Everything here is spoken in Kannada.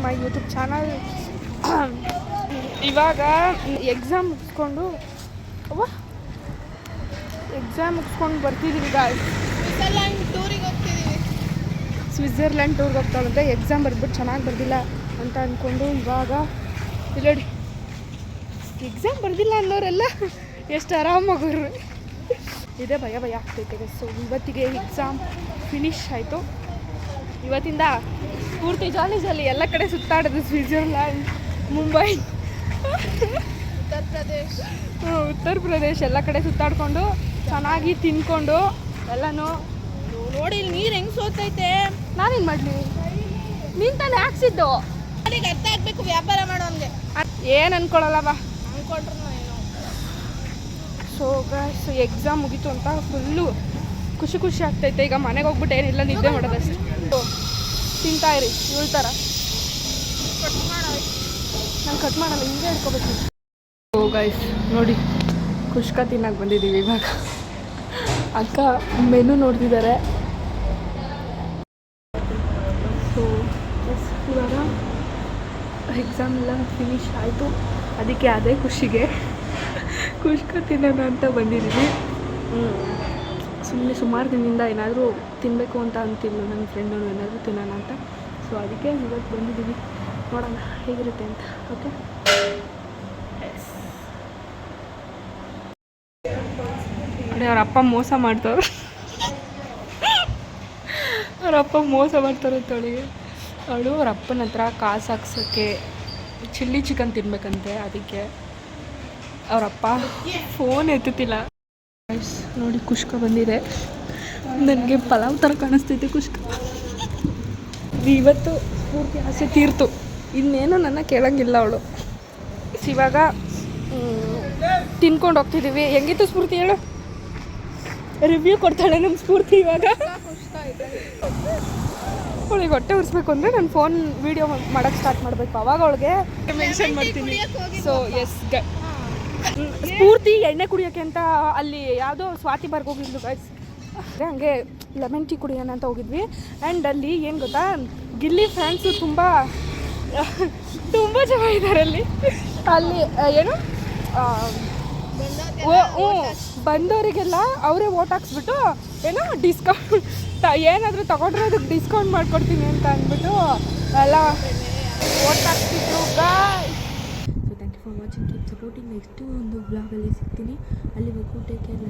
My YouTube channel. ಇವಾಗ ಎಕ್ಸಾಮ್ ಮುಗಿಸ್ಕೊಂಡು ಬರ್ತಿದ್ದೀವಿ ಗಾಯ್ಸ್. ಸ್ವಿಟ್ಜರ್ಲ್ಯಾಂಡ್ ಟೂರ್ಗೆ ಹೋಗ್ತಾವಂತೆ. ಎಕ್ಸಾಮ್ ಬರ್ಬಿಟ್ಟು ಚೆನ್ನಾಗಿ ಬರ್ದಿಲ್ಲ ಅಂತ ಅಂದ್ಕೊಂಡು ಇವಾಗ ಇಲ್ಲಿ ನೋಡಿ, ಎಕ್ಸಾಮ್ ಬರ್ದಿಲ್ಲ ಅನ್ನೋರೆಲ್ಲ ಎಷ್ಟು ಆರಾಮಾಗೋರು. ಇದೇ ಭಯ ಆಗ್ತೈತೆ. ಸೊ ಇವತ್ತಿಗೆ ಎಕ್ಸಾಮ್ ಫಿನಿಶ್ ಆಯಿತು. ಇವತ್ತಿಂದ ಪೂರ್ತಿ ಜಾಲಿ ಎಲ್ಲ ಕಡೆ ಸುತ್ತಾಡೋದು. ಸ್ವಿಟ್ಜರ್ಲ್ಯಾಂಡ್, ಮುಂಬೈ, ಉತ್ತರ ಪ್ರದೇಶ್ ಎಲ್ಲ ಕಡೆ ಸುತ್ತಾಡ್ಕೊಂಡು ಚೆನ್ನಾಗಿ ತಿನ್ಕೊಂಡು ಎಲ್ಲನೂ. ನೋಡಿ ಇಲ್ಲಿ ನೀರು ಹೆಂಗೆ ಸೋತೈತೆ. ನಾನೇನು ಮಾಡಲಿ, ನೀನು ತಾನೇ ಹಾಕ್ಸಿದ್ದು. ನನಗೆ ಅರ್ಥ ಆಗಬೇಕು ವ್ಯಾಪಾರ ಮಾಡೋನ್ಗೆ. ಏನು ಅನ್ಕೊಳ್ಳಲ್ಲ ಬಾ ಅಂದ್ಕೊಂಡ್ರು ಏನು. ಸೊ ಗಾಯ್ಸ್ ಎಕ್ಸಾಮ್ ಮುಗೀತು ಅಂತ ಫುಲ್ಲು ಖುಷಿ ಆಗ್ತೈತೆ. ಈಗ ಮನೆಗೆ ಹೋಗ್ಬಿಟ್ಟು ಏನಿಲ್ಲ, ನಿದ್ದೆ ಮಾಡೋದಷ್ಟೇ. ತಿಂತಾಯಿರಿ ಇವಳ ಥರ. ನಾನು ಕಟ್ ಮಾಡಲ್ಲ, ಹಿಂಗೆ ಹಿಡ್ಕೊಬೇಕು. ಓ ಗಾಯ್ಸ್ ನೋಡಿ, ಕುಷ್ಕ ತಿನ್ನಕ್ಕೆ ಬಂದಿದ್ದೀವಿ ಇವಾಗ. ಅಕ್ಕ ಮೆನು ನೋಡ್ತಿದ್ದಾರೆ. ಸೊ ಇವಾಗ ಎಕ್ಸಾಮ್ ಎಲ್ಲ ಫಿನಿಶ್ ಆಯಿತು. ಅದಕ್ಕೆ ಅದೇ ಖುಷಿಗೆ ಕುಷ್ಕ ತಿನ್ನೋಣ ಅಂತ ಬಂದಿದ್ದೀವಿ. ಸುಮ್ಮನೆ ಸುಮಾರು ದಿನದಿಂದ ಏನಾದರೂ ತಿನ್ನಬೇಕು ಅಂತ ಅಂತಿಲ್ಲ ನನ್ನ ಫ್ರೆಂಡು, ಏನಾದರೂ ತಿನ್ನೋಣ ಅಂತ. ಸೊ ಅದಕ್ಕೆ ಇವತ್ತು ಬಂದಿದ್ದೀವಿ. ನೋಡೋಣ ಹೇಗಿರುತ್ತೆ ಅಂತ. ಓಕೆ, ಅವ್ರ ಅಪ್ಪ ಮೋಸ ಮಾಡ್ತವ್ರು. ತೊಳಿಗೆ ಅವಳು ಅವ್ರ ಅಪ್ಪನ ಹತ್ರ ಕಾಸು ಹಾಕ್ಸೋಕ್ಕೆ ಚಿಲ್ಲಿ ಚಿಕನ್ ತಿನ್ಬೇಕಂತೆ. ಅದಕ್ಕೆ ಅವರಪ್ಪ ಫೋನ್ ಎತ್ತುತ್ತಿಲ್ಲ. ನೋಡಿ ಕುಷ್ಕ ಬಂದಿದೆ. ನನಗೆ ಪಲಾವ್ ಥರ ಕಾಣಿಸ್ತೈತೆ ಕುಷ್ಕ. ಇವತ್ತು ಪೂರ್ತಿ ಆಸೆ ತೀರ್ತು. ಇನ್ನೇನು ನನ್ನ ಕೇಳಂಗಿಲ್ಲ ಅವಳು. ಇವಾಗ ತಿನ್ಕೊಂಡು ಹೋಗ್ತಿದ್ದೀವಿ. ಹೆಂಗಿತ್ತು ಸ್ಫೂರ್ತಿ ಹೇಳು, ರಿವ್ಯೂ ಕೊಡ್ತಾಳೆ ನಮ್ಮ ಸ್ಫೂರ್ತಿ. ಇವಾಗ ಅವಳಿಗೆ ಹೊಟ್ಟೆ ಉರಿಸ್ಬೇಕು ಅಂದರೆ ನಾನು ಫೋನ್ ವೀಡಿಯೋ ಮಾಡೋಕ್ಕೆ ಸ್ಟಾರ್ಟ್ ಮಾಡಬೇಕು. ಅವಾಗ ಅವಳಿಗೆ ಮೆನ್ಷನ್ ಮಾಡ್ತೀನಿ. ಸೊ ಎಸ್, ಸ್ಫೂರ್ತಿ ಎಣ್ಣೆ ಕುಡಿಯೋಕ್ಕೆ ಅಂತ ಅಲ್ಲಿ ಯಾವುದೋ ಸ್ವಾತಿ ಬರ್ಗೆ ಹೋಗಿದ್ಲು ಗೈಸ್. ಹಂಗೆ ಲೆಮನ್ ಟೀ ಕುಡಿಯೋಣ ಅಂತ ಹೋಗಿದ್ವಿ. ಆ್ಯಂಡ್ ಅಲ್ಲಿ ಏನು ಗೊತ್ತಾ, ಗಿಲ್ಲಿ ಫ್ಯಾನ್ಸು ತುಂಬ ಜನ ಇದ್ದಾರೆ ಅಲ್ಲಿ. ಏನು ಬಂದವರಿಗೆಲ್ಲ ಅವರೇ ಓಟ್ ಹಾಕ್ಸ್ಬಿಟ್ಟು ಏನೋ ಡಿಸ್ಕೌಂಟ್ ಏನಾದರೂ ತೊಗೊಂಡ್ರೆ ಅದಕ್ಕೆ ಡಿಸ್ಕೌಂಟ್ ಮಾಡಿಕೊಡ್ತೀನಿ ಅಂತ ಅಂದ್ಬಿಟ್ಟು ಎಲ್ಲ ಓಟ್ ಹಾಕ್ತಿದ್ರು guys. So thank you for watching, keep supporting. Next ಒಂದು ವ್ಲಾಗಲ್ಲಿ ಸಿಗ್ತೀನಿ. ಅಲ್ಲಿವರೆಗೂ ಟೇಕ್ ಕೇರ್.